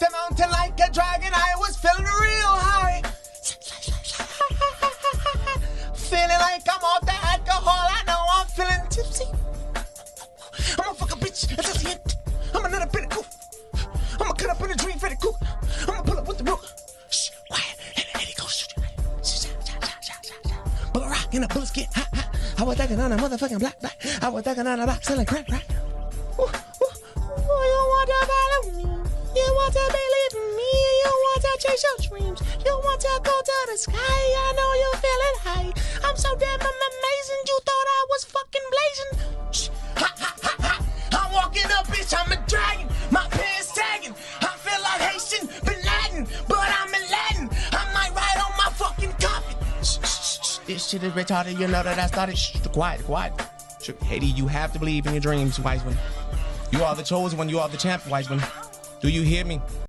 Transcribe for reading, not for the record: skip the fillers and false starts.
the mountain like a dragon. I was feeling real high. Feeling like I'm off the alcohol. I know I'm feeling tipsy. I'm a fucking bitch. That's the end. I'm another bit of cool. I'm gonna cut up in a dream very cool. I'm gonna pull up with the rook. Shh, quiet. And he goes shoot you. Pull a rock and the bullets get hot. I was thinking on a motherfucking black. I was thinking on a box selling crack. You want to follow me? You want to believe in me? You want to chase your dreams? You want to go to the sky? I know you're feeling high. I'm so damn amazing. You thought I was fucking blazing. Shh. Ha ha ha ha. I'm walking up, bitch. I'm a dragon. My pants sagging. I feel like Haitian Bin Laden, but I'm in Latin. I might ride on my fucking coffin. Shh, shh, shh. This shit is retarded. You know that I started. Shh, quiet. Haiti, you have to believe in your dreams, wise one. You are the chosen one. You are the champ, wise one. Do you hear me?